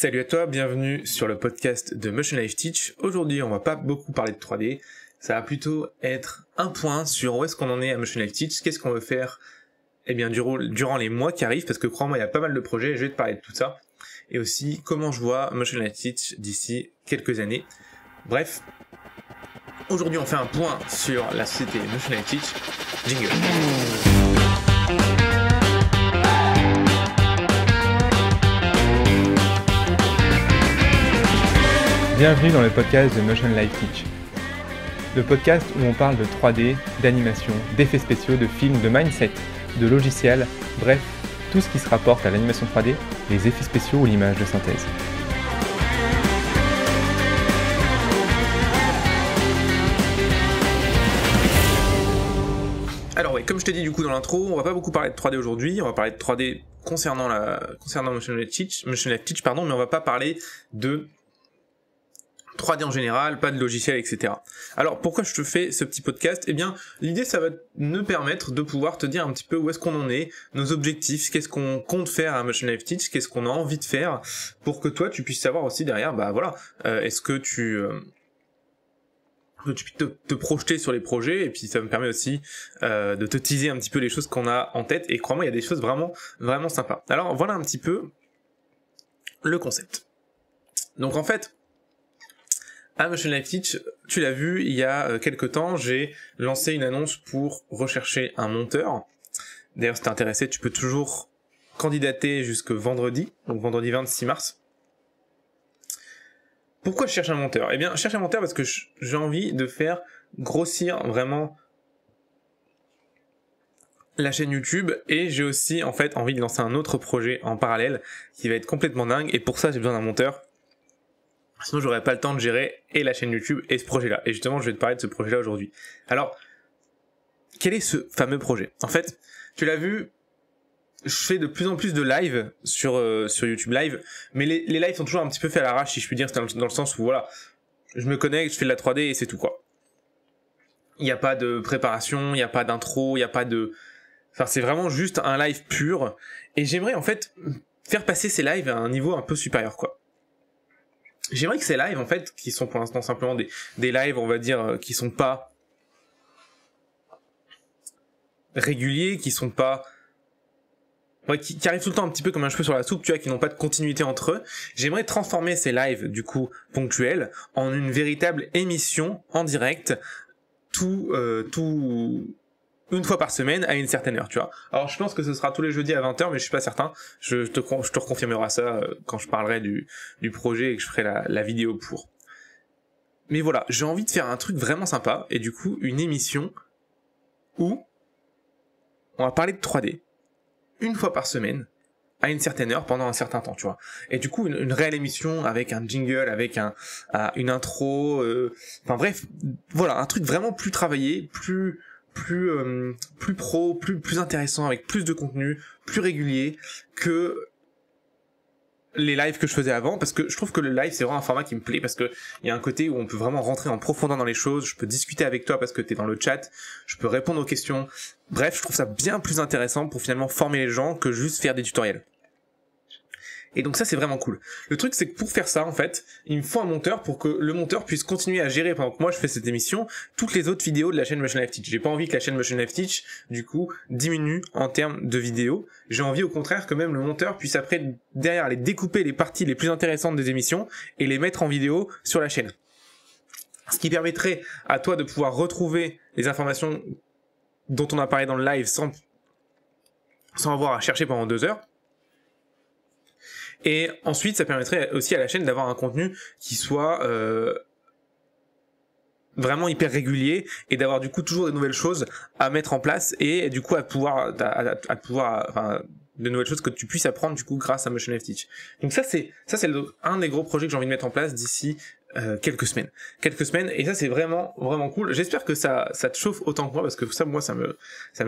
Salut à toi, bienvenue sur le podcast de Motion Life Teach. Aujourd'hui, on va pas beaucoup parler de 3D, ça va plutôt être un point sur où est-ce qu'on en est à Motion Life Teach, qu'est-ce qu'on veut faire durant les mois qui arrivent, parce que crois-moi, il y a pas mal de projets, je vais te parler de tout ça, et aussi comment je vois Motion Life Teach d'ici quelques années. Bref, aujourd'hui on fait un point sur la société Motion Life Teach. Jingle. Bienvenue dans le podcast de Motion Life Teach. Le podcast où on parle de 3D, d'animation, d'effets spéciaux, de films, de mindset, de logiciels, bref, tout ce qui se rapporte à l'animation 3D, les effets spéciaux ou l'image de synthèse. Alors ouais, comme je t'ai dit du coup dans l'intro, on va pas beaucoup parler de 3D aujourd'hui, on va parler de 3D concernant Motion Life Teach, mais on va pas parler de 3D en général, pas de logiciel, etc. Alors pourquoi je te fais ce petit podcast? Eh bien, l'idée ça va me permettre de pouvoir te dire un petit peu où est-ce qu'on en est, nos objectifs, qu'est-ce qu'on compte faire à Motion Life Teach, qu'est-ce qu'on a envie de faire, pour que toi tu puisses savoir aussi derrière, est-ce que tu puisses te projeter sur les projets, et puis ça me permet aussi de te teaser un petit peu les choses qu'on a en tête, et crois-moi, il y a des choses vraiment, vraiment sympas. Alors voilà un petit peu le concept. Donc en fait, à Motion Life Teach, tu l'as vu, il y a quelques temps, j'ai lancé une annonce pour rechercher un monteur. D'ailleurs, si t'es intéressé, tu peux toujours candidater jusque vendredi, donc vendredi 26 mars. Pourquoi je cherche un monteur? Eh bien, je cherche un monteur parce que j'ai envie de faire grossir vraiment la chaîne YouTube, et j'ai aussi en fait envie de lancer un autre projet en parallèle qui va être complètement dingue, et pour ça j'ai besoin d'un monteur. Sinon, j'aurais pas le temps de gérer et la chaîne YouTube et ce projet-là. Et justement, je vais te parler de ce projet-là aujourd'hui. Alors, quel est ce fameux projet? En fait, tu l'as vu, je fais de plus en plus de live sur YouTube Live, mais les lives sont toujours un petit peu faits à l'arrache, si je puis dire, dans le sens où, voilà, je me connecte, je fais de la 3D et c'est tout, quoi. Il n'y a pas de préparation, il n'y a pas d'intro, il n'y a pas de... Enfin, c'est vraiment juste un live pur. Et j'aimerais, en fait, faire passer ces lives à un niveau un peu supérieur, quoi. J'aimerais que ces lives, en fait, qui sont pour l'instant simplement des lives, on va dire, qui sont pas réguliers, qui sont pas... Ouais, qui arrivent tout le temps un petit peu comme un cheveu sur la soupe, tu vois, qui n'ont pas de continuité entre eux. J'aimerais transformer ces lives, du coup, ponctuels, en une véritable émission en direct, une fois par semaine à une certaine heure, tu vois. Alors je pense que ce sera tous les jeudis à 20h, mais je suis pas certain. Je te reconfirmerai ça quand je parlerai du projet et que je ferai la vidéo pour. Mais voilà, j'ai envie de faire un truc vraiment sympa, et du coup une émission où on va parler de 3D une fois par semaine à une certaine heure pendant un certain temps, tu vois. Et du coup une réelle émission avec un jingle, avec une intro, enfin bref, voilà, un truc vraiment plus travaillé, plus pro, plus intéressant, avec plus de contenu, plus régulier que les lives que je faisais avant, parce que je trouve que le live c'est vraiment un format qui me plaît, parce que il y a un côté où on peut vraiment rentrer en profondeur dans les choses, je peux discuter avec toi parce que t'es dans le chat, je peux répondre aux questions, bref, je trouve ça bien plus intéressant pour finalement former les gens que juste faire des tutoriels. Et donc ça c'est vraiment cool. Le truc c'est que pour faire ça en fait, il me faut un monteur pour que le monteur puisse continuer à gérer pendant que moi je fais cette émission toutes les autres vidéos de la chaîne Motion Life Teach. J'ai pas envie que la chaîne Motion Life Teach du coup diminue en termes de vidéos. J'ai envie au contraire que même le monteur puisse après derrière aller découper les parties les plus intéressantes des émissions et les mettre en vidéo sur la chaîne. Ce qui permettrait à toi de pouvoir retrouver les informations dont on a parlé dans le live sans avoir à chercher pendant 2 heures. Et ensuite, ça permettrait aussi à la chaîne d'avoir un contenu qui soit vraiment hyper régulier, et d'avoir du coup toujours des nouvelles choses à mettre en place, et du coup à pouvoir de nouvelles choses que tu puisses apprendre du coup grâce à Motion Life Teach. Donc ça c'est un des gros projets que j'ai envie de mettre en place d'ici quelques semaines, et ça c'est vraiment vraiment cool. J'espère que ça te chauffe autant que moi, parce que ça moi ça me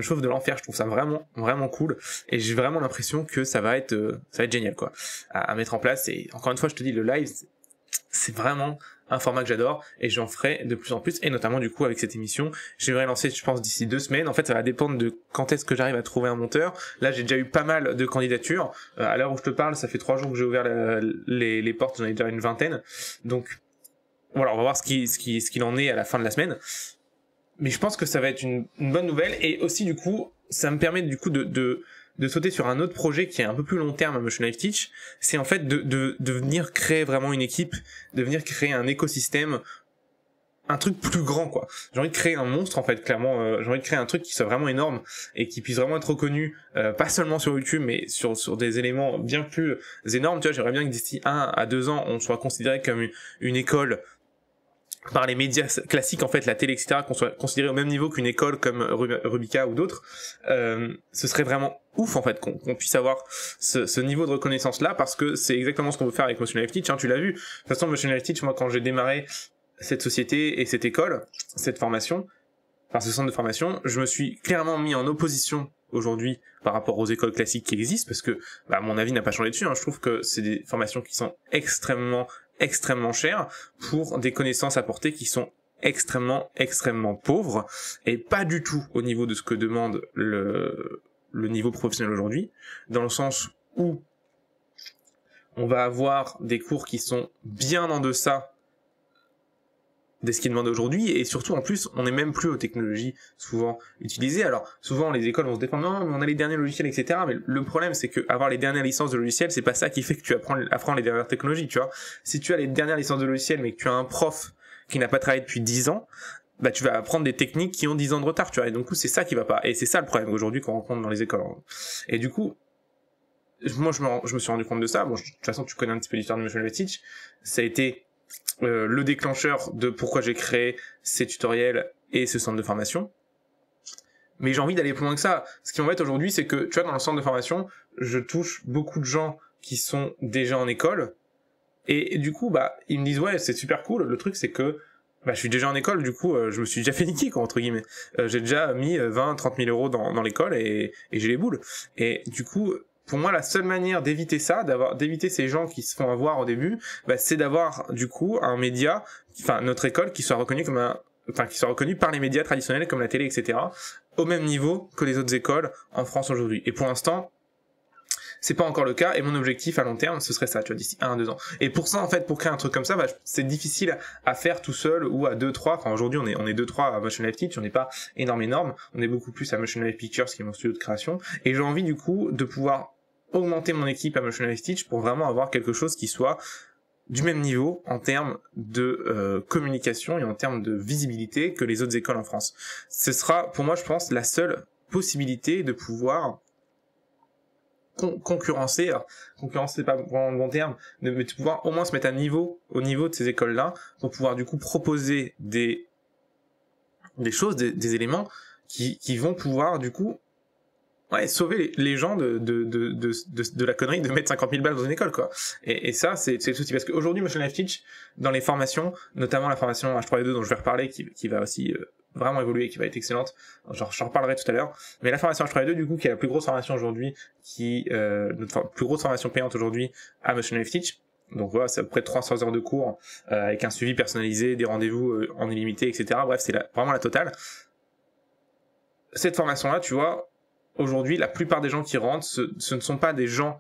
chauffe de l'enfer. Je trouve ça vraiment vraiment cool, et j'ai vraiment l'impression que ça va être génial quoi à mettre en place. Et encore une fois je te dis, le live c'est vraiment un format que j'adore et j'en ferai de plus en plus, et notamment du coup avec cette émission j'aimerais lancer, je pense, d'ici 2 semaines. En fait ça va dépendre de quand est-ce que j'arrive à trouver un monteur. Là j'ai déjà eu pas mal de candidatures, à l'heure où je te parle ça fait 3 jours que j'ai ouvert les portes, j'en ai déjà une vingtaine, donc voilà, on va voir ce qu'il en est à la fin de la semaine. Mais je pense que ça va être une bonne nouvelle, et aussi du coup ça me permet du coup de sauter sur un autre projet qui est un peu plus long terme à Motion Life Teach. C'est en fait de venir créer vraiment une équipe, de venir créer un écosystème, un truc plus grand quoi. J'ai envie de créer un monstre en fait, clairement. J'ai envie de créer un truc qui soit vraiment énorme et qui puisse vraiment être reconnu, pas seulement sur YouTube mais sur des éléments bien plus énormes. Tu vois, j'aimerais bien que d'ici 1 à 2 ans on soit considéré comme une école par les médias classiques, en fait, la télé, etc., qu'on soit considéré au même niveau qu'une école comme Rubika ou d'autres. Ce serait vraiment ouf, en fait, qu'on puisse avoir ce niveau de reconnaissance là, parce que c'est exactement ce qu'on veut faire avec Motion Life Teach, hein, tu l'as vu. De toute façon, Motion Life Teach, moi, quand j'ai démarré cette société et cette école, cette formation, enfin ce centre de formation, je me suis clairement mis en opposition aujourd'hui par rapport aux écoles classiques qui existent, parce que mon avis n'a pas changé dessus, hein. Je trouve que c'est des formations qui sont extrêmement chères pour des connaissances apportées qui sont extrêmement pauvres, et pas du tout au niveau de ce que demande le niveau professionnel aujourd'hui, dans le sens où on va avoir des cours qui sont bien en deçà de ce qui est demandé aujourd'hui, et surtout en plus on n'est même plus aux technologies souvent utilisées. Alors souvent les écoles vont se défendre, non mais on a les derniers logiciels, etc. Mais le problème c'est que avoir les dernières licences de logiciels, c'est pas ça qui fait que tu apprends les dernières technologies, tu vois. Si tu as les dernières licences de logiciels mais que tu as un prof qui n'a pas travaillé depuis 10 ans, tu vas apprendre des techniques qui ont 10 ans de retard, tu vois. Et donc c'est ça qui va pas, et c'est ça le problème aujourd'hui qu'on rencontre dans les écoles. Et du coup moi je me suis rendu compte de ça. Bon, de toute façon tu connais un petit peu l'histoire de Motion Life Teach, ça a été le déclencheur de pourquoi j'ai créé ces tutoriels et ce centre de formation. Mais j'ai envie d'aller plus loin que ça. Ce qui m'embête aujourd'hui, c'est que, tu vois, dans le centre de formation, je touche beaucoup de gens qui sont déjà en école, et du coup, ils me disent, ouais, c'est super cool. Le truc, c'est que, je suis déjà en école, du coup, je me suis déjà fait niquer, quoi, entre guillemets. J'ai déjà mis 20-30 000 euros dans l'école, et j'ai les boules. Et du coup, pour moi, la seule manière d'éviter ça, d'éviter ces gens qui se font avoir au début, c'est d'avoir du coup un média, enfin notre école, qui soit reconnue qui soit reconnue par les médias traditionnels comme la télé, etc., au même niveau que les autres écoles en France aujourd'hui. Et pour l'instant, c'est pas encore le cas, et mon objectif à long terme, ce serait ça, tu vois, d'ici 1 à 2 ans. Et pour ça, en fait, pour créer un truc comme ça, c'est difficile à faire tout seul, ou à 2-3, enfin aujourd'hui on est 2-3 à Motion Life Teach, on n'est pas énorme, on est beaucoup plus à Motion Life Pictures, qui est mon studio de création, et j'ai envie du coup de pouvoir augmenter mon équipe à Motion Life Teach pour vraiment avoir quelque chose qui soit du même niveau en termes de communication et en termes de visibilité que les autres écoles en France. Ce sera, pour moi, je pense, la seule possibilité de pouvoir concurrencer, alors, concurrencer c'est pas vraiment le bon terme, mais de pouvoir au moins se mettre au niveau de ces écoles-là, pour pouvoir du coup proposer des choses, des éléments qui vont pouvoir du coup sauver les gens de la connerie de mettre 50 000 balles dans une école, quoi. Et ça, c'est le souci. Parce qu'aujourd'hui, Motion Life Teach, dans les formations, notamment la formation H3E2 dont je vais reparler, qui va aussi vraiment évoluer, qui va être excellente. J'en reparlerai tout à l'heure. Mais la formation H3E2, du coup, qui est la plus grosse formation aujourd'hui, notre plus grosse formation payante aujourd'hui à Motion Life Teach. Donc voilà, c'est à peu près 300 heures de cours, avec un suivi personnalisé, des rendez-vous en illimité, etc. Bref, c'est vraiment la totale. Cette formation-là, tu vois, aujourd'hui, la plupart des gens qui rentrent, ce ne sont pas des gens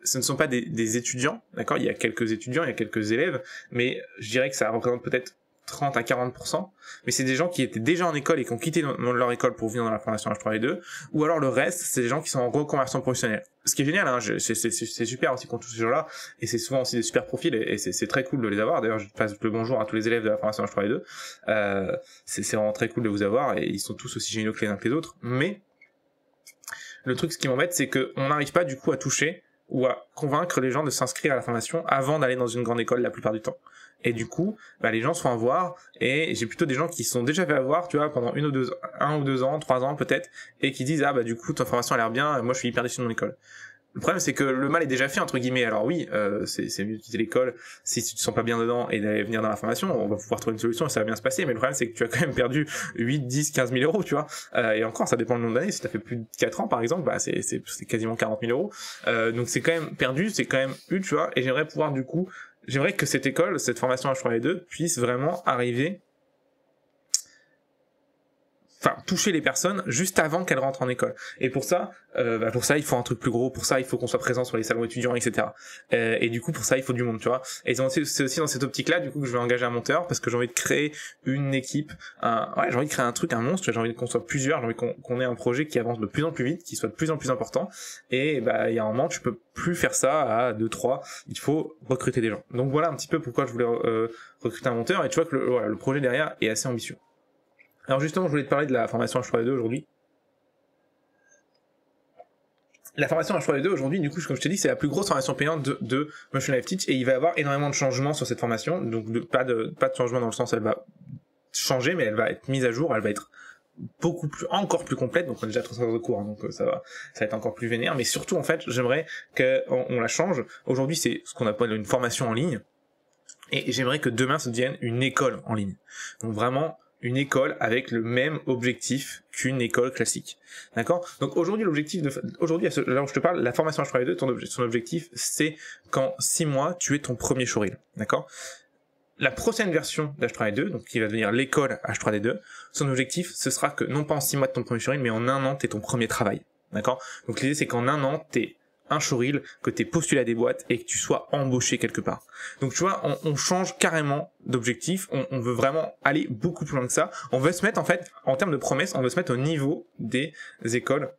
ce ne sont pas des étudiants, d'accord? Il y a quelques étudiants, il y a quelques élèves, mais je dirais que ça représente peut-être 30 à 40%, mais c'est des gens qui étaient déjà en école et qui ont quitté leur école pour venir dans la formation H3E2, ou alors le reste, c'est des gens qui sont en reconversion professionnelle. Ce qui est génial, hein, c'est super aussi qu'on touche ces gens-là, et c'est souvent aussi des super profils, et c'est très cool de les avoir. D'ailleurs, je passe le bonjour à tous les élèves de la formation H3E2, c'est vraiment très cool de vous avoir, et ils sont tous aussi géniaux que les uns que les autres, mais le truc, ce qui m'embête, c'est qu'on n'arrive pas du coup à toucher ou à convaincre les gens de s'inscrire à la formation avant d'aller dans une grande école la plupart du temps. Et du coup, les gens se font avoir, et j'ai plutôt des gens qui se sont déjà fait avoir, tu vois, pendant 1 ou 2 ans, 3 ans peut-être, et qui disent du coup ta formation a l'air bien, moi je suis hyper déçu de mon école. Le problème, c'est que le mal est déjà fait, entre guillemets. Alors oui, c'est mieux de quitter l'école si tu te sens pas bien dedans et d'aller venir dans la formation. On va pouvoir trouver une solution et ça va bien se passer. Mais le problème, c'est que tu as quand même perdu 8, 10, 15 000 euros, tu vois. Et encore, ça dépend du nombre d'années. Si t'as fait plus de 4 ans, par exemple, c'est quasiment 40 000 euros. Donc c'est quand même perdu, c'est quand même tu vois. Et j'aimerais pouvoir, du coup, j'aimerais que cette école, cette formation H3D2 puisse vraiment arriver, enfin toucher les personnes juste avant qu'elles rentrent en école. Et pour ça il faut un truc plus gros, pour ça il faut qu'on soit présent sur les salons étudiants, etc. Et du coup pour ça il faut du monde, tu vois. Et c'est aussi dans cette optique là du coup que je vais engager un monteur, parce que j'ai envie de créer une équipe, j'ai envie de créer un truc, un monstre, j'ai envie qu'on soit plusieurs, j'ai envie qu'on ait un projet qui avance de plus en plus vite, qui soit de plus en plus important. Et il y a un moment tu peux plus faire ça à 2-3, il faut recruter des gens. Donc voilà un petit peu pourquoi je voulais recruter un monteur, et tu vois que le projet derrière est assez ambitieux. Alors justement, je voulais te parler de la formation H3D2 aujourd'hui. La formation H3D2 aujourd'hui, du coup, comme je te dis, c'est la plus grosse formation payante de Motion Life Teach, et il va y avoir énormément de changements sur cette formation. Donc pas de changement dans le sens où elle va changer, mais elle va être mise à jour, elle va être encore plus complète. Donc on a déjà 300 heures de cours, hein, donc ça va être encore plus vénère. Mais surtout, en fait, j'aimerais qu'on la change. Aujourd'hui, c'est ce qu'on appelle une formation en ligne, et j'aimerais que demain, ça devienne une école en ligne. Donc vraiment une école avec le même objectif qu'une école classique. D'accord? Donc aujourd'hui, là où je te parle, la formation H3D2, son objectif, c'est qu'en 6 mois, tu aies ton premier showreel. D'accord? La prochaine version d'H3D2, donc qui va devenir l'école H3D2, son objectif, ce sera que non pas en 6 mois de ton premier showreel, mais en 1 an, tu aies ton premier travail. D'accord? Donc l'idée, c'est qu'en 1 an, tu un showreel, que tu aies postulé à des boîtes et que tu sois embauché quelque part. Donc tu vois, on change carrément d'objectif, on veut vraiment aller beaucoup plus loin que ça. On veut se mettre, en fait, en termes de promesses, on veut se mettre au niveau des écoles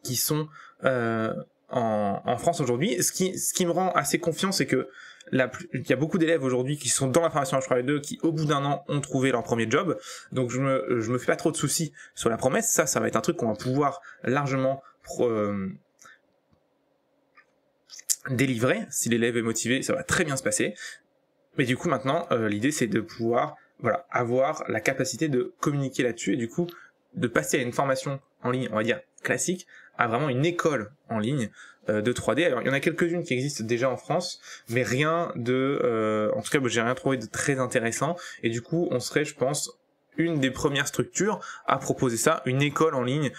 qui sont en France aujourd'hui. Ce qui me rend assez confiant, c'est que il y a beaucoup d'élèves aujourd'hui qui sont dans la formation H3D2 qui au bout d'un an ont trouvé leur premier job. Donc je me fais pas trop de soucis sur la promesse. Ça va être un truc qu'on va pouvoir largement délivrer. Si l'élève est motivé, ça va très bien se passer. Mais du coup maintenant l'idée c'est de pouvoir avoir la capacité de communiquer là-dessus, et du coup de passer à une formation en ligne, on va dire classique, à vraiment une école en ligne de 3D. Alors il y en a quelques-unes qui existent déjà en France, mais rien de en tout cas j'ai rien trouvé de très intéressant, et du coup on serait, je pense, une des premières structures à proposer ça, une école en ligne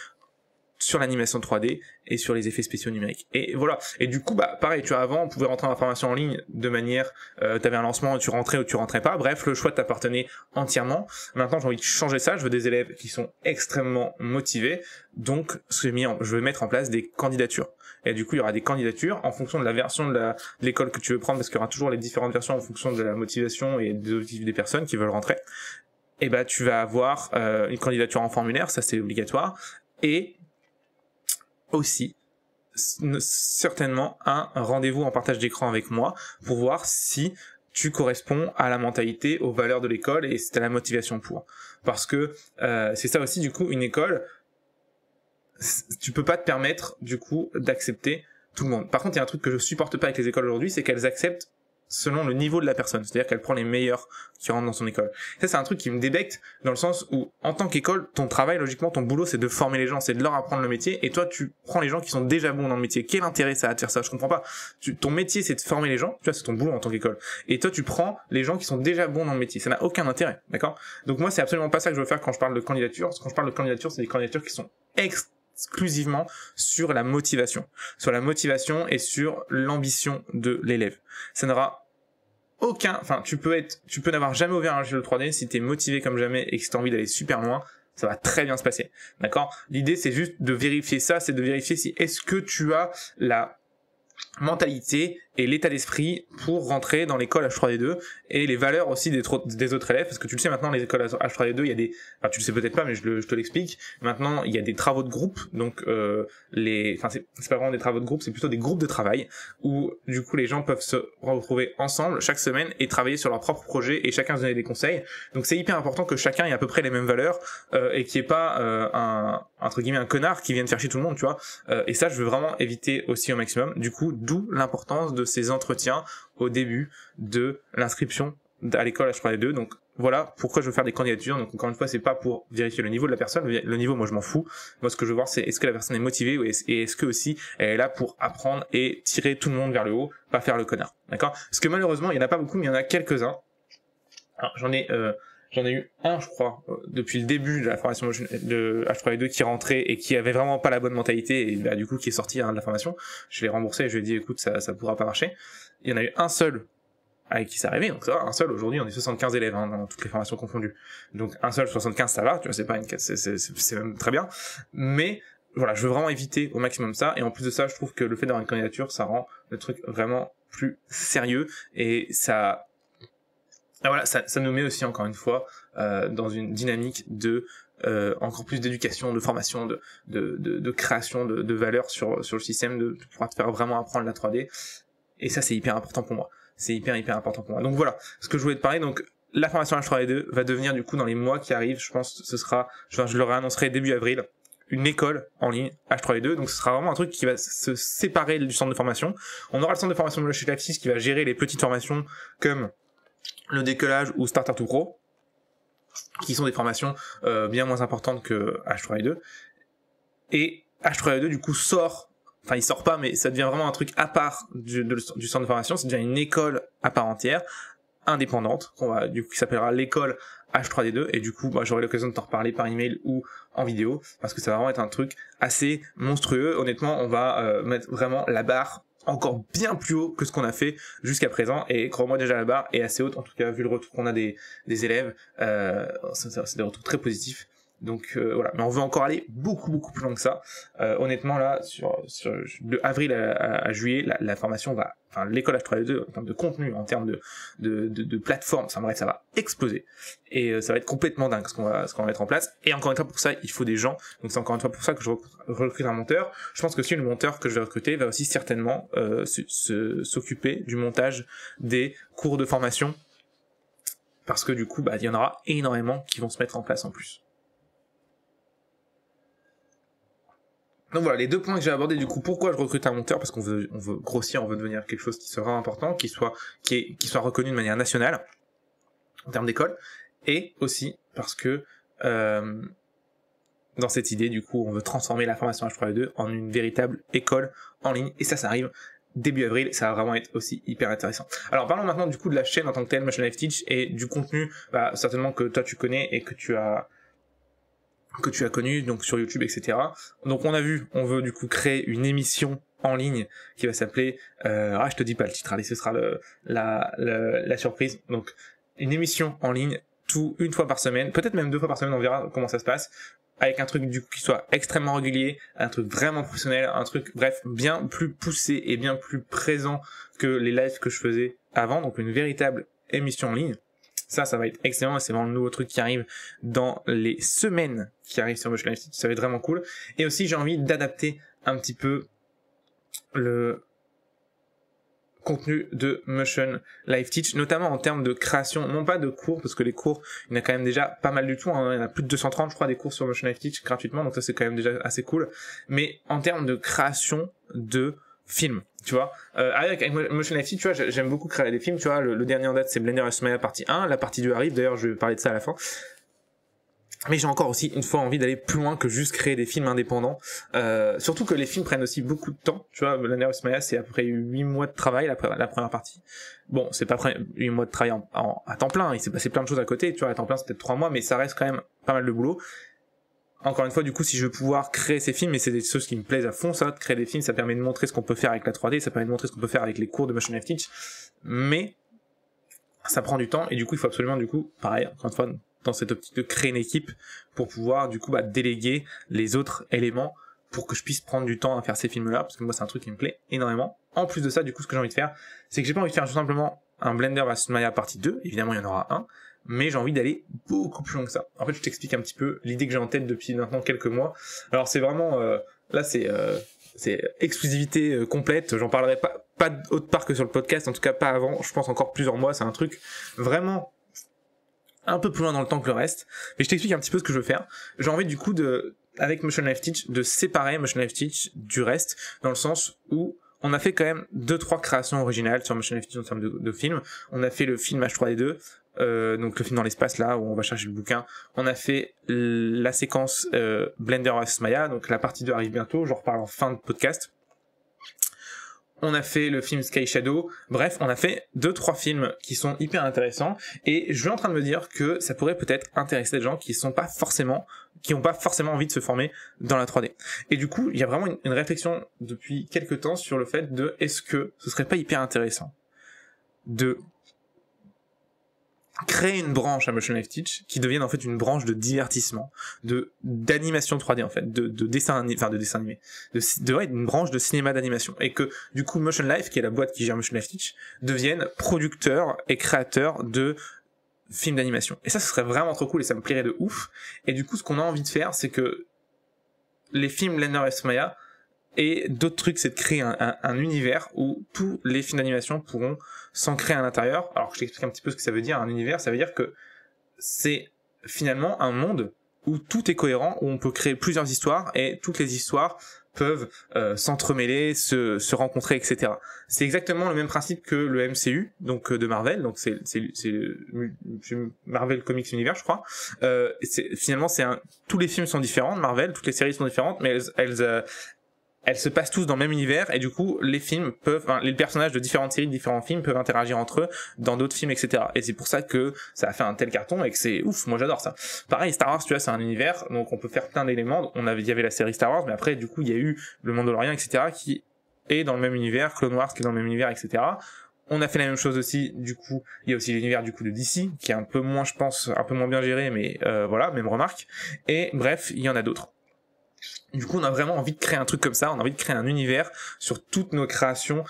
sur l'animation 3D et sur les effets spéciaux numériques. Et voilà. Et du coup, pareil, tu vois, avant, on pouvait rentrer dans la formation en ligne de manière, t'avais un lancement, tu rentrais ou tu rentrais pas. Bref, le choix t'appartenait entièrement. Maintenant, j'ai envie de changer ça. Je veux des élèves qui sont extrêmement motivés. Donc, je vais mettre en place des candidatures. Et du coup, il y aura des candidatures en fonction de la version de l'école que tu veux prendre, parce qu'il y aura toujours les différentes versions en fonction de la motivation et des objectifs des personnes qui veulent rentrer. Et tu vas avoir une candidature en formulaire, ça c'est obligatoire. Et aussi certainement un rendez-vous en partage d'écran avec moi pour voir si tu corresponds à la mentalité, aux valeurs de l'école et si tu as la motivation pour. Parce que c'est ça aussi, du coup, une école, tu peux pas te permettre du coup d'accepter tout le monde. Par contre, il y a un truc que je supporte pas avec les écoles aujourd'hui, c'est qu'elles acceptent selon le niveau de la personne, c'est-à-dire qu'elle prend les meilleurs qui rentrent dans son école. Ça, c'est un truc qui me débecte, dans le sens où, en tant qu'école, ton travail, logiquement, ton boulot, c'est de former les gens, c'est de leur apprendre le métier, et toi, tu prends les gens qui sont déjà bons dans le métier. Quel intérêt ça a de faire ça? Je comprends pas. Ton métier, c'est de former les gens, tu vois, c'est ton boulot en tant qu'école. Et toi, tu prends les gens qui sont déjà bons dans le métier. Ça n'a aucun intérêt, d'accord? Donc moi, c'est absolument pas ça que je veux faire quand je parle de candidature. Quand je parle de candidature, c'est des candidatures qui sont exclusivement sur la motivation et sur l'ambition de l'élève. Ça n'aura tu peux n'avoir jamais ouvert un jeu 3D si t'es motivé comme jamais et que t'as envie d'aller super loin, ça va très bien se passer. D'accord? L'idée, c'est juste de vérifier ça, c'est de vérifier si est-ce que tu as la mentalité et l'état d'esprit pour rentrer dans l'école H3D2 et les valeurs aussi des autres élèves, parce que tu le sais maintenant, les écoles H3D2, il y a des, enfin tu le sais peut-être pas, mais je te l'explique. Maintenant, il y a des travaux de groupe, donc c'est pas vraiment des travaux de groupe, c'est plutôt des groupes de travail où du coup les gens peuvent se retrouver ensemble chaque semaine et travailler sur leur propre projet et chacun se donner des conseils. Donc c'est hyper important que chacun ait à peu près les mêmes valeurs et qu'il n'y ait pas entre guillemets un connard qui vienne faire chier tout le monde, tu vois. Et ça, je veux vraiment éviter aussi au maximum. Du coup, d'où l'importance de ces entretiens au début de l'inscription à l'école H3D2. Donc voilà pourquoi je veux faire des candidatures. Donc encore une fois, c'est pas pour vérifier le niveau de la personne. Le niveau, moi je m'en fous. Moi ce que je veux voir, c'est est-ce que la personne est motivée et est-ce que aussi elle est là pour apprendre et tirer tout le monde vers le haut, pas faire le connard. D'accord? Parce que malheureusement, il y en a pas beaucoup, mais il y en a quelques-uns. Alors j'en ai eu un, je crois, depuis le début de la formation de H3D2 qui rentrait et qui avait vraiment pas la bonne mentalité et du coup qui est sorti de la formation. Je l'ai remboursé et je lui ai dit écoute, ça pourra pas marcher. Il y en a eu un seul avec qui ça arrivait. Donc ça va, un seul, aujourd'hui, on est 75 élèves hein, dans toutes les formations confondues. Donc un seul 75, ça va, tu vois, c'est pas une c'est même très bien. Mais voilà, je veux vraiment éviter au maximum ça. Et en plus de ça, je trouve que le fait d'avoir une candidature, ça rend le truc vraiment plus sérieux et ça voilà, ça nous met aussi encore une fois dans une dynamique de encore plus d'éducation, de formation, de création de valeur sur le système, de pouvoir te faire vraiment apprendre la 3D. Et ça, c'est hyper important pour moi. C'est hyper important pour moi. Donc voilà, ce que je voulais te parler. Donc la formation H3D2 va devenir du coup dans les mois qui arrivent, je pense, ce sera, je le réannoncerai début avril, une école en ligne H3D2. Donc ce sera vraiment un truc qui va se séparer du centre de formation. On aura le centre de formation de chez Life6 qui va gérer les petites formations comme le décollage ou Starter to Pro, qui sont des formations bien moins importantes que H3D2. Et H3D2 du coup sort, enfin il sort pas, mais ça devient vraiment un truc à part du centre de formation, ça devient une école à part entière, indépendante, qui s'appellera l'école H3D2, et du coup j'aurai l'occasion de t'en reparler par email ou en vidéo, parce que ça va vraiment être un truc assez monstrueux. Honnêtement, on va mettre vraiment la barre encore bien plus haut que ce qu'on a fait jusqu'à présent, et crois-moi, déjà la barre est assez haute, en tout cas vu le retour qu'on a des élèves, c'est des retours très positifs. Donc voilà, mais on veut encore aller beaucoup plus loin que ça. Honnêtement là, de avril à juillet, la formation va, enfin l'école H3D2 en termes de contenu, en termes de plateforme, ça va exploser et ça va être complètement dingue ce qu'on va mettre en place. Et encore une fois, pour ça il faut des gens. Donc c'est encore une fois pour ça que je recrute un monteur. Je pense que si le monteur que je vais recruter va aussi certainement s'occuper du montage des cours de formation, parce que du coup il y en aura énormément qui vont se mettre en place en plus. Donc voilà, les deux points que j'ai abordés, du coup, pourquoi je recrute un monteur, parce qu'on veut grossir, on veut devenir quelque chose qui sera important, qui soit reconnu de manière nationale, en termes d'école, et aussi parce que, dans cette idée, du coup, on veut transformer la formation H3D2 en une véritable école en ligne, et ça arrive début avril, ça va vraiment être aussi hyper intéressant. Alors parlons maintenant du coup de la chaîne en tant que telle, Motion Life Teach, et du contenu, certainement que toi tu connais et que tu as connu, donc sur YouTube, etc. Donc on veut du coup créer une émission en ligne qui va s'appeler, je te dis pas le titre, allez, ce sera la surprise. Donc une émission en ligne une fois par semaine, peut-être même 2 fois par semaine, on verra comment ça se passe, avec un truc du coup qui soit extrêmement régulier, un truc vraiment professionnel, un truc bref bien plus poussé et bien plus présent que les lives que je faisais avant, donc une véritable émission en ligne. Ça va être excellent, et c'est vraiment le nouveau truc qui arrive dans les semaines qui arrivent sur Motion Life Teach. Ça va être vraiment cool. Et aussi, j'ai envie d'adapter un petit peu le contenu de Motion Life Teach, notamment en termes de création, non pas de cours, parce que les cours, il y en a quand même déjà pas mal du tout, hein. Il y en a plus de 230, je crois, des cours sur Motion Life Teach gratuitement, donc ça c'est quand même déjà assez cool. Mais en termes de création de films, tu vois, avec Motion Life Teach, tu vois, j'aime beaucoup créer des films, tu vois, le dernier en date c'est Blender vs Maya partie 1, la partie 2 arrive, d'ailleurs je vais parler de ça à la fin. Mais j'ai encore aussi une fois envie d'aller plus loin que juste créer des films indépendants, surtout que les films prennent aussi beaucoup de temps, tu vois. Blender vs Maya c'est à peu près 8 mois de travail la première partie. Bon, c'est pas 8 mois de travail à temps plein, il s'est passé plein de choses à côté, tu vois, à temps plein c'est peut-être 3 mois, mais ça reste quand même pas mal de boulot. Encore une fois, du coup, si je veux pouvoir créer ces films, et c'est des choses qui me plaisent à fond, ça, de créer des films, ça permet de montrer ce qu'on peut faire avec la 3D, ça permet de montrer ce qu'on peut faire avec les cours de Motion Life Teach, mais ça prend du temps, et du coup, il faut absolument, du coup, pareil, encore une fois, dans cette optique de créer une équipe, pour pouvoir, du coup, déléguer les autres éléments, pour que je puisse prendre du temps à faire ces films-là, parce que moi, c'est un truc qui me plaît énormément. En plus de ça, du coup, ce que j'ai envie de faire, c'est que j'ai pas envie de faire tout simplement un Blender vs Maya partie 2, évidemment, il y en aura un, mais j'ai envie d'aller beaucoup plus loin que ça. En fait, je t'explique un petit peu l'idée que j'ai en tête depuis maintenant quelques mois. Alors c'est vraiment, là c'est exclusivité complète, j'en parlerai pas autre part que sur le podcast, en tout cas pas avant, je pense encore plusieurs mois, c'est un truc vraiment un peu plus loin dans le temps que le reste. Mais je t'explique un petit peu ce que je veux faire. J'ai envie du coup avec Motion Life Teach, de séparer Motion Life Teach du reste, dans le sens où on a fait quand même 2-3 créations originales sur Motion Life Teach en termes de films. On a fait le film H3D2, donc le film dans l'espace là où on va chercher le bouquin. On a fait la séquence Blender vs Maya, donc la partie 2 arrive bientôt, j'en reparle en fin de podcast. On a fait le film Sky Shadow, bref, on a fait 2-3 films qui sont hyper intéressants, et je suis en train de me dire que ça pourrait peut-être intéresser des gens qui n'ont pas forcément envie de se former dans la 3D. Et du coup, il y a vraiment une réflexion depuis quelques temps sur le fait de est-ce que ce serait pas hyper intéressant de créer une branche à Motion Life Teach qui devienne en fait une branche de divertissement, d'animation 3D en fait, de dessin animé, une branche de cinéma d'animation, et que du coup Motion Life, qui est la boîte qui gère Motion Life Teach, devienne producteur et créateur de films d'animation. Et ça, ce serait vraiment trop cool et ça me plairait de ouf. Et du coup, ce qu'on a envie de faire, c'est que les films Blender et Maya et d'autres trucs, c'est de créer un univers où tous les films d'animation pourront s'ancrer à l'intérieur. Alors que je t'explique un petit peu ce que ça veut dire, un univers, ça veut dire que c'est finalement un monde où tout est cohérent, où on peut créer plusieurs histoires, et toutes les histoires peuvent s'entremêler, se rencontrer, etc. C'est exactement le même principe que le MCU, donc de Marvel, donc c'est Marvel Comics Universe, je crois. Finalement, tous les films sont différents de Marvel, toutes les séries sont différentes, mais elles se passent tous dans le même univers, et du coup les personnages de différentes séries, de différents films peuvent interagir entre eux dans d'autres films, etc. Et c'est pour ça que ça a fait un tel carton et que c'est ouf. Moi j'adore ça. Pareil, Star Wars, tu vois, c'est un univers, donc on peut faire plein d'éléments. Il y avait la série Star Wars, mais après du coup il y a eu le Mandalorian, etc. qui est dans le même univers, Clone Wars qui est dans le même univers, etc. On a fait la même chose aussi, du coup, il y a aussi l'univers du coup de DC, qui est un peu moins, je pense, un peu moins bien géré, mais voilà, même remarque. Et bref, il y en a d'autres. Du coup, on a vraiment envie de créer un truc comme ça, on a envie de créer un univers sur toutes nos créations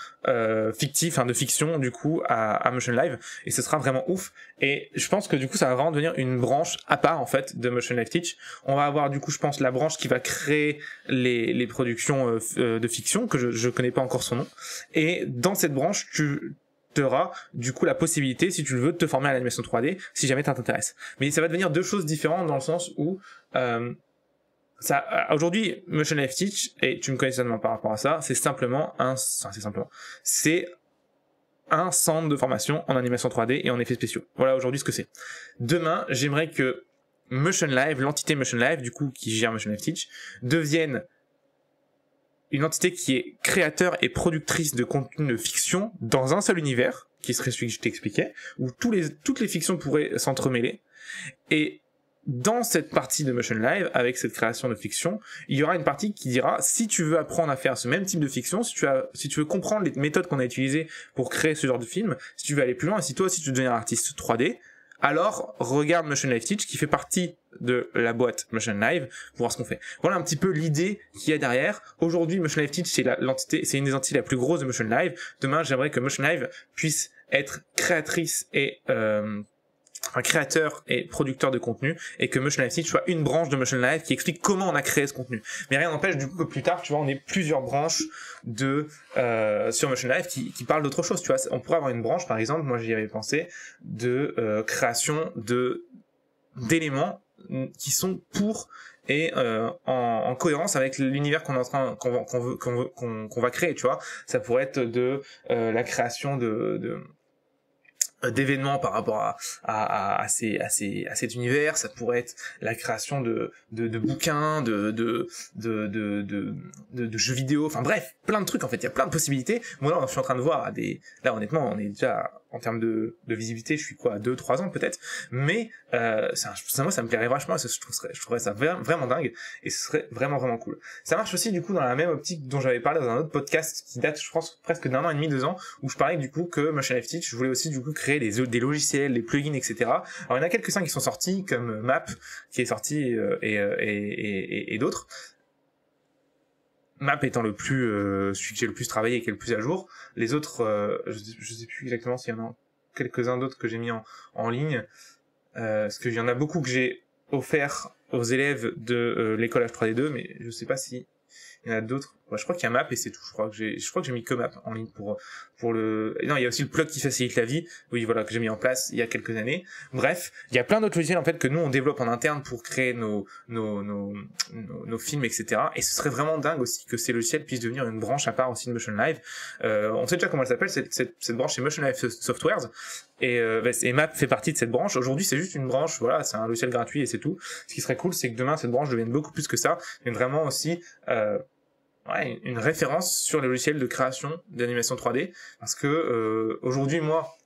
fictives, de fiction, du coup, à Motion Live, et ce sera vraiment ouf. Et je pense que du coup, ça va vraiment devenir une branche à part, en fait, de Motion Live Teach. On va avoir, du coup, je pense, la branche qui va créer les productions de fiction, que je connais pas encore son nom. Et dans cette branche, tu auras du coup la possibilité, si tu le veux, de te former à l'animation 3D, si jamais ça t'intéresse. Mais ça va devenir deux choses différentes, dans le sens où aujourd'hui, Motion Life Teach, et tu me connais certainement par rapport à ça, c'est un centre de formation en animation 3D et en effets spéciaux. Voilà aujourd'hui ce que c'est. Demain, j'aimerais que Motion Live, l'entité Motion Live, du coup, qui gère Motion Life Teach, devienne une entité qui est créateur et productrice de contenu de fiction dans un seul univers, qui serait celui que je t'expliquais, où toutes les fictions pourraient s'entremêler. Et dans cette partie de Motion Live, avec cette création de fiction, il y aura une partie qui dira, si tu veux apprendre à faire ce même type de fiction, si tu veux comprendre les méthodes qu'on a utilisées pour créer ce genre de film, si tu veux aller plus loin, et si toi aussi tu veux devenir un artiste 3D, alors regarde Motion Live Teach, qui fait partie de la boîte Motion Live, pour voir ce qu'on fait. Voilà un petit peu l'idée qu'il y a derrière. Aujourd'hui, Motion Live Teach, c'est une des entités la plus grosse de Motion Live. Demain, j'aimerais que Motion Live puisse être créatrice et un créateur et producteur de contenu, et que Motion Live Teach soit une branche de Motion Live qui explique comment on a créé ce contenu. Mais rien n'empêche du coup que plus tard, tu vois, on ait plusieurs branches sur Motion Live qui parlent d'autre chose, tu vois. On pourrait avoir une branche, par exemple, moi j'y avais pensé, de création d'éléments qui sont pour et en cohérence avec l'univers qu'on va créer, tu vois. Ça pourrait être de la création d'événements par rapport à cet univers. Ça pourrait être la création de bouquins, de jeux vidéo, enfin bref, plein de trucs en fait, il y a plein de possibilités. Moi là, je suis en train de voir là honnêtement, on est déjà en termes de visibilité, je suis quoi, à 2-3 ans peut-être, mais moi ça me plairait vachement, je trouverais ça vraiment dingue, et ce serait vraiment vraiment cool. Ça marche aussi du coup dans la même optique dont j'avais parlé dans un autre podcast qui date, je pense, presque d'1 an et demi, 2 ans, où je parlais du coup que Motion Live Teach, je voulais aussi du coup créer des logiciels, des plugins, etc. Alors il y en a quelques-uns qui sont sortis, comme Map qui est sorti, et d'autres. Map étant celui que j'ai le plus travaillé et qui est le plus à jour. Les autres, je sais plus exactement s'il y en a quelques-uns d'autres que j'ai mis en ligne, parce qu'il y en a beaucoup que j'ai offert aux élèves de l'école H3D2, mais je sais pas si il y en a d'autres. Ouais, je crois qu'il y a Map et c'est tout. Je crois que j'ai mis que Map en ligne pour le. Et non, il y a aussi le plug qui facilite la vie. Oui, voilà, que j'ai mis en place il y a quelques années. Bref, il y a plein d'autres logiciels en fait que nous on développe en interne pour créer nos films, etc. Et ce serait vraiment dingue aussi que ces logiciels puissent devenir une branche à part aussi de Motion Live. On sait déjà comment elle s'appelle, cette branche, c'est Motion Live Softwares. Et Map fait partie de cette branche. Aujourd'hui, c'est juste une branche, voilà, c'est un logiciel gratuit et c'est tout. Ce qui serait cool, c'est que demain, cette branche devienne beaucoup plus que ça, mais vraiment aussi une référence sur les logiciels de création d'animation 3D, parce que aujourd'hui, moi,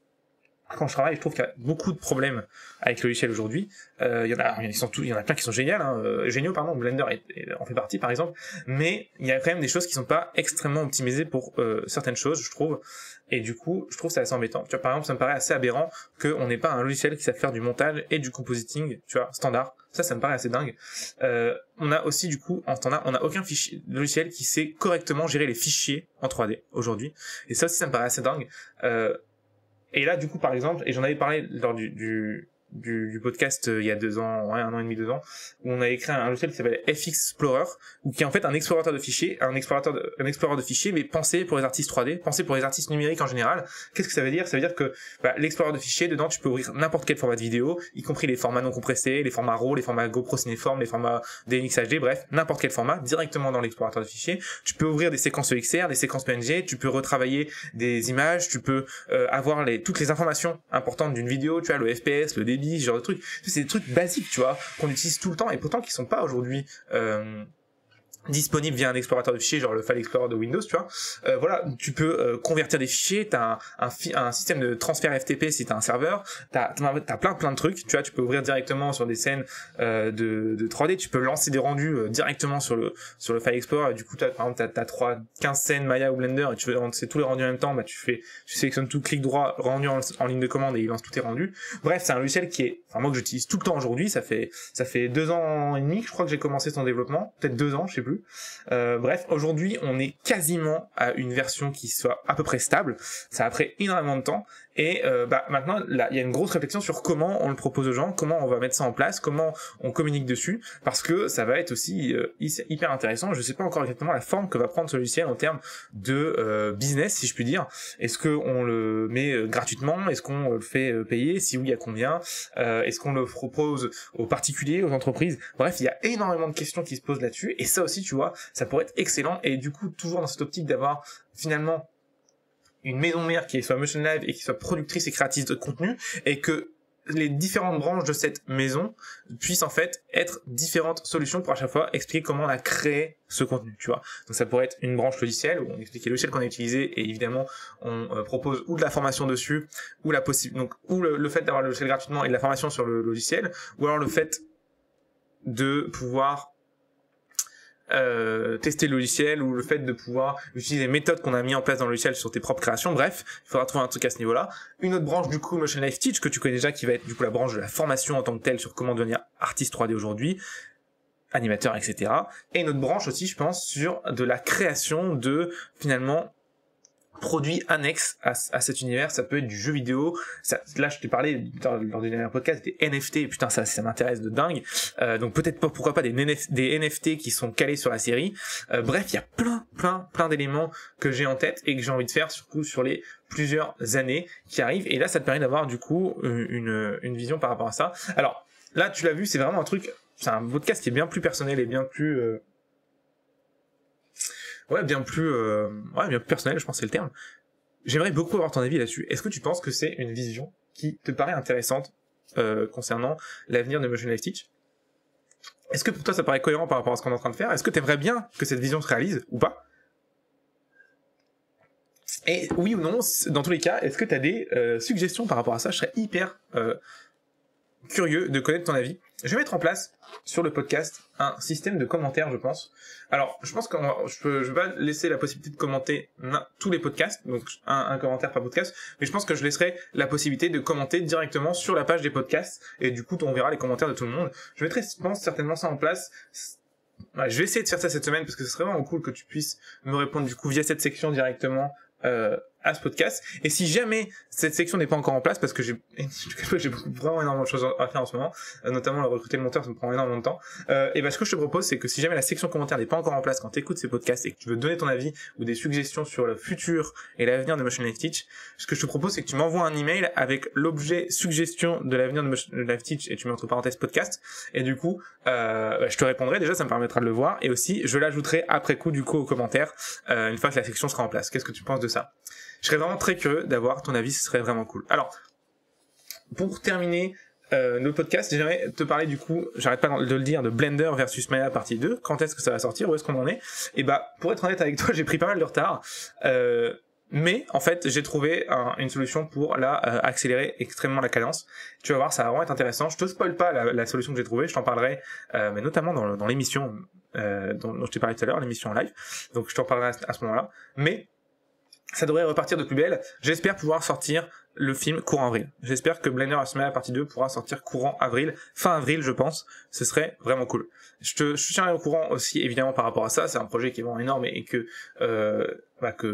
quand je travaille, je trouve qu'il y a beaucoup de problèmes avec le logiciel aujourd'hui. Il y en a plein qui sont géniaux, Blender en fait partie par exemple, mais il y a quand même des choses qui sont pas extrêmement optimisées pour certaines choses, je trouve. Et du coup, je trouve ça assez embêtant. Tu vois, par exemple, ça me paraît assez aberrant qu'on n'ait pas un logiciel qui sait faire du montage et du compositing, tu vois, standard. Ça me paraît assez dingue. On a aussi, du coup, en standard, on n'a aucun logiciel qui sait correctement gérer les fichiers en 3D aujourd'hui. Et ça aussi, ça me paraît assez dingue. Et là, du coup, par exemple, et j'en avais parlé lors du podcast il y a 2 ans, 1 an et demi, 2 ans, où on avait créé un logiciel qui s'appelle FX Explorer, ou qui est en fait un explorateur de fichiers, un explorateur de fichiers, mais pensé pour les artistes 3D, pensé pour les artistes numériques en général. Qu'est-ce que ça veut dire? Ça veut dire que l'explorateur de fichiers, dedans, tu peux ouvrir n'importe quel format de vidéo, y compris les formats non compressés, les formats RAW, les formats GoPro Cineform, les formats DMX HD, bref, n'importe quel format, directement dans l'explorateur de fichiers. Tu peux ouvrir des séquences EXR, des séquences PNG, tu peux retravailler des images, tu peux avoir toutes les informations importantes d'une vidéo, tu vois, le FPS, le débit, ce genre de trucs. C'est des trucs basiques, tu vois, qu'on utilise tout le temps et pourtant qui sont pas aujourd'hui disponible via un explorateur de fichiers, genre le File Explorer de Windows, tu vois. Voilà, tu peux convertir des fichiers, t'as un système de transfert FTP si t'as un serveur, t'as plein de trucs, tu vois, tu peux ouvrir directement sur des scènes de 3D, tu peux lancer des rendus directement sur le File Explorer, et du coup, par exemple, t'as 15 scènes Maya ou Blender, et tu veux lancer tous les rendus en même temps, tu sélectionnes tout, clic droit, rendu en ligne de commande, et il lance tous tes rendus. Bref, c'est un logiciel moi que j'utilise tout le temps aujourd'hui, ça fait 2 ans et demi que je crois que j'ai commencé son développement, peut-être 2 ans, je sais plus. Bref, aujourd'hui, on est quasiment à une version qui soit à peu près stable. Ça a pris énormément de temps. Et maintenant, là, il y a une grosse réflexion sur comment on le propose aux gens, comment on va mettre ça en place, comment on communique dessus, parce que ça va être aussi hyper intéressant. Je sais pas encore exactement la forme que va prendre ce logiciel en termes de business, si je puis dire. Est-ce qu'on le met gratuitement? Est-ce qu'on le fait payer? Si oui, à combien? Est-ce qu'on le propose aux particuliers, aux entreprises? Bref, il y a énormément de questions qui se posent là-dessus. Et ça aussi, tu vois, ça pourrait être excellent. Et du coup, toujours dans cette optique d'avoir finalement une maison mère qui soit Motion Live et qui soit productrice et créatrice de contenu, et que les différentes branches de cette maison puissent en fait être différentes solutions pour à chaque fois expliquer comment on a créé ce contenu, tu vois. Donc ça pourrait être une branche logicielle où on explique les logiciels qu'on a utilisés, et évidemment on propose ou de la formation dessus, ou le fait d'avoir le logiciel gratuitement et de la formation sur le logiciel, ou alors le fait de pouvoir tester le logiciel, ou le fait de pouvoir utiliser les méthodes qu'on a mis en place dans le logiciel sur tes propres créations. Bref, il faudra trouver un truc à ce niveau-là. Une autre branche, du coup, Motion Life Teach, que tu connais déjà, qui va être du coup la branche de la formation en tant que telle sur comment devenir artiste 3D aujourd'hui, animateur, etc. Et une autre branche aussi, je pense, sur de la création de, finalement, produits annexes à cet univers. Ça peut être du jeu vidéo. Là, je t'ai parlé lors du dernier podcast des NFT. Et putain, ça m'intéresse de dingue. Donc peut-être pas, pourquoi pas des NFT qui sont calés sur la série. Bref, il y a plein d'éléments que j'ai en tête et que j'ai envie de faire surtout sur les plusieurs années qui arrivent. Et là, ça te permet d'avoir du coup une vision par rapport à ça. Alors là, tu l'as vu, c'est vraiment un truc. C'est un podcast qui est bien plus personnel et bien plus bien plus personnel, je pense que c'est le terme. J'aimerais beaucoup avoir ton avis là-dessus. Est-ce que tu penses que c'est une vision qui te paraît intéressante concernant l'avenir de Motion Life Teach? Est-ce que pour toi ça paraît cohérent par rapport à ce qu'on est en train de faire? Est-ce que tu aimerais bien que cette vision se réalise ou pas? Et oui ou non, dans tous les cas, est-ce que tu as des suggestions par rapport à ça? Je serais hyper curieux de connaître ton avis. Je vais mettre en place sur le podcast un système de commentaires, je pense. Alors, je pense que je vais pas laisser la possibilité de commenter tous les podcasts, donc un commentaire par podcast, mais je pense que je laisserai la possibilité de commenter directement sur la page des podcasts, et du coup, on verra les commentaires de tout le monde. Je mettrai, je pense, certainement ça en place. Ouais, je vais essayer de faire ça cette semaine, parce que ce serait vraiment cool que tu puisses me répondre du coup via cette section directement à ce podcast. Et si jamais cette section n'est pas encore en place, parce que j'ai vraiment énormément de choses à faire en ce moment, notamment le recruter le monteur, ça me prend énormément de temps, et ben ce que je te propose, c'est que si jamais la section commentaires n'est pas encore en place quand tu écoutes ces podcasts et que tu veux donner ton avis ou des suggestions sur le futur et l'avenir de Motion Life Teach, ce que je te propose, c'est que tu m'envoies un email avec l'objet suggestion de l'avenir de Motion Life Teach, et tu mets entre parenthèses podcast, et du coup je te répondrai. Déjà, ça me permettra de le voir, et aussi je l'ajouterai après coup du coup aux commentaires une fois que la section sera en place. Qu'est-ce que tu penses de ça? Je serais vraiment très curieux d'avoir ton avis, ce serait vraiment cool. Alors, pour terminer le podcast, j'aimerais te parler du coup, j'arrête pas de le dire, de Blender versus Maya partie 2. Quand est-ce que ça va sortir? Où est-ce qu'on en est? Et bah, pour être honnête avec toi, j'ai pris pas mal de retard. Mais en fait, j'ai trouvé une solution pour accélérer extrêmement la cadence. Tu vas voir, ça va vraiment être intéressant. Je te spoil pas la solution que j'ai trouvée, je t'en parlerai, mais notamment dans l'émission dont je t'ai parlé tout à l'heure, l'émission en live. Donc je t'en parlerai à ce moment-là. Mais ça devrait repartir de plus belle. J'espère pouvoir sortir le film courant avril. J'espère que Blender Asmr partie 2 pourra sortir courant avril, fin avril je pense. Ce serait vraiment cool. Je tiendrai au courant aussi évidemment par rapport à ça. C'est un projet qui est vraiment énorme et que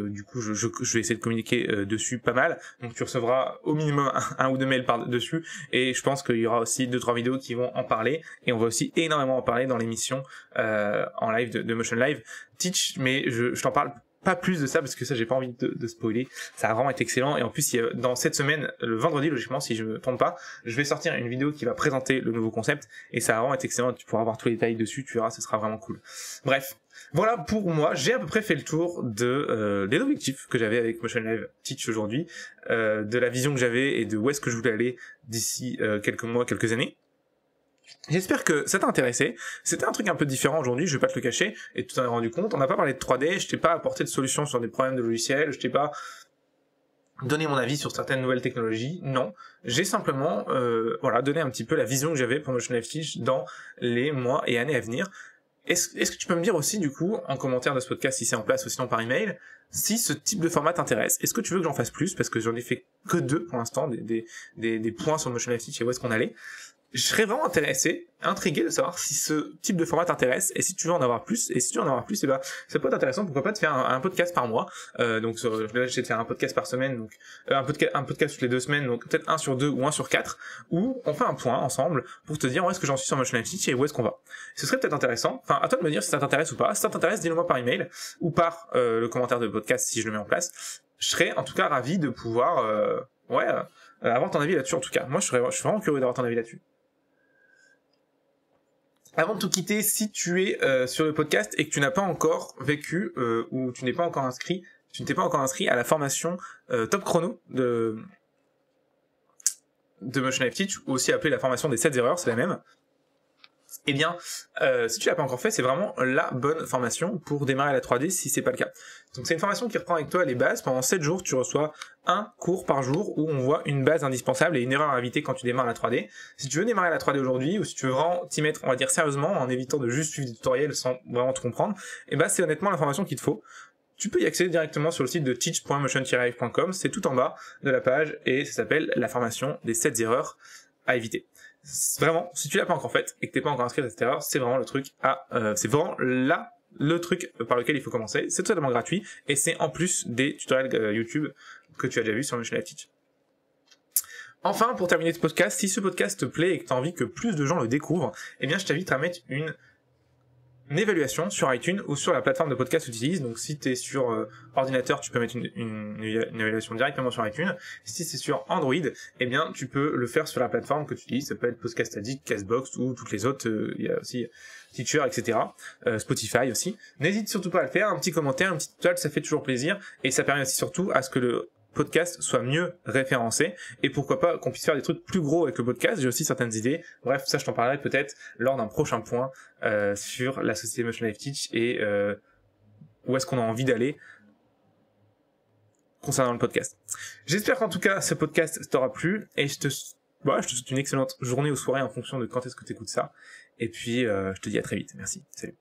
du coup je vais essayer de communiquer dessus pas mal. Donc tu recevras au minimum un ou deux mails dessus et je pense qu'il y aura aussi 2-3 vidéos qui vont en parler et on va aussi énormément en parler dans l'émission en live de Motion Live Teach, mais je t'en parle pas plus de ça parce que ça j'ai pas envie de spoiler. Ça a vraiment été excellent et en plus dans cette semaine, le vendredi logiquement si je me trompe pas, je vais sortir une vidéo qui va présenter le nouveau concept et ça va vraiment être excellent. Tu pourras avoir tous les détails dessus, tu verras, ce sera vraiment cool. Bref, voilà pour moi, j'ai à peu près fait le tour des objectifs que j'avais avec Motion Live Teach aujourd'hui, de la vision que j'avais et de où est-ce que je voulais aller d'ici quelques mois, quelques années. J'espère que ça t'a intéressé. C'était un truc un peu différent aujourd'hui, je vais pas te le cacher, et tu t'en es rendu compte. On n'a pas parlé de 3D, je t'ai pas apporté de solutions sur des problèmes de logiciels, je t'ai pas donné mon avis sur certaines nouvelles technologies, non. J'ai simplement donné un petit peu la vision que j'avais pour Motion Live Teach dans les mois et années à venir. Est-ce que tu peux me dire aussi, du coup, en commentaire de ce podcast, si c'est en place ou sinon par email, si ce type de format t'intéresse? Est-ce que tu veux que j'en fasse plus? Parce que j'en ai fait que 2 pour l'instant, des points sur Motion Live Teach et où est-ce qu'on allait. Je serais vraiment intrigué de savoir si ce type de format t'intéresse et si tu veux en avoir plus. Et si tu veux en avoir plus, ça peut être intéressant. Pourquoi pas te faire un podcast par mois. Donc là, j'essaie de faire un podcast par semaine, donc un podcast toutes les 2 semaines, donc peut-être 1 sur 2 ou 1 sur 4, où on fait un point ensemble pour te dire où est-ce que j'en suis sur Motion Live Teach et où est-ce qu'on va. Ce serait peut-être intéressant. Enfin, à toi de me dire si ça t'intéresse ou pas. Si ça t'intéresse, dis-le moi par email ou par le commentaire de podcast si je le mets en place. Je serais en tout cas ravi de pouvoir avoir ton avis là-dessus. En tout cas, moi, je suis vraiment curieux d'avoir ton avis là-dessus. Avant de tout quitter, si tu es sur le podcast et que tu n'as pas encore vécu ou tu n'es pas encore inscrit, tu ne t'es pas encore inscrit à la formation Top Chrono de Motion Live Teach, ou aussi appelée la formation des 7 erreurs, c'est la même. Eh bien, si tu l'as pas encore fait, c'est vraiment la bonne formation pour démarrer la 3D si c'est pas le cas. Donc c'est une formation qui reprend avec toi les bases. Pendant 7 jours, tu reçois un cours par jour où on voit une base indispensable et une erreur à éviter quand tu démarres la 3D. Si tu veux démarrer la 3D aujourd'hui, ou si tu veux vraiment t'y mettre, on va dire sérieusement, en évitant de juste suivre des tutoriels sans vraiment tout comprendre, c'est honnêtement l'information qu'il te faut. Tu peux y accéder directement sur le site de teach.motion-live.com, c'est tout en bas de la page et ça s'appelle la formation des 7 erreurs à éviter. Vraiment, si tu l'as pas encore faite et que t'es pas encore inscrit à cette erreur, c'est vraiment le truc c'est vraiment le truc par lequel il faut commencer. C'est totalement gratuit et c'est en plus des tutoriels YouTube que tu as déjà vu sur Motion Live Teach. Enfin, pour terminer ce podcast, si ce podcast te plaît et que tu as envie que plus de gens le découvrent, eh bien je t'invite à mettre une évaluation sur iTunes ou sur la plateforme de podcast que tu utilises. Donc si tu es sur ordinateur, tu peux mettre une évaluation directement sur iTunes. Si c'est sur Android, eh bien tu peux le faire sur la plateforme que tu utilises. Ça peut être Podcast Addict, Castbox ou toutes les autres. Il y a aussi Teacher, etc. Spotify aussi. N'hésite surtout pas à le faire. Un petit commentaire, un petit étoile, ça fait toujours plaisir. Et ça permet aussi surtout à ce que le podcast soit mieux référencé et pourquoi pas qu'on puisse faire des trucs plus gros avec le podcast. J'ai aussi certaines idées. Bref, ça je t'en parlerai peut-être lors d'un prochain point sur la société Motion Live Teach et où est-ce qu'on a envie d'aller concernant le podcast. J'espère qu'en tout cas ce podcast t'aura plu et je te souhaite une excellente journée ou soirée en fonction de quand est-ce que tu écoutes ça. Et puis je te dis à très vite. Merci. Salut.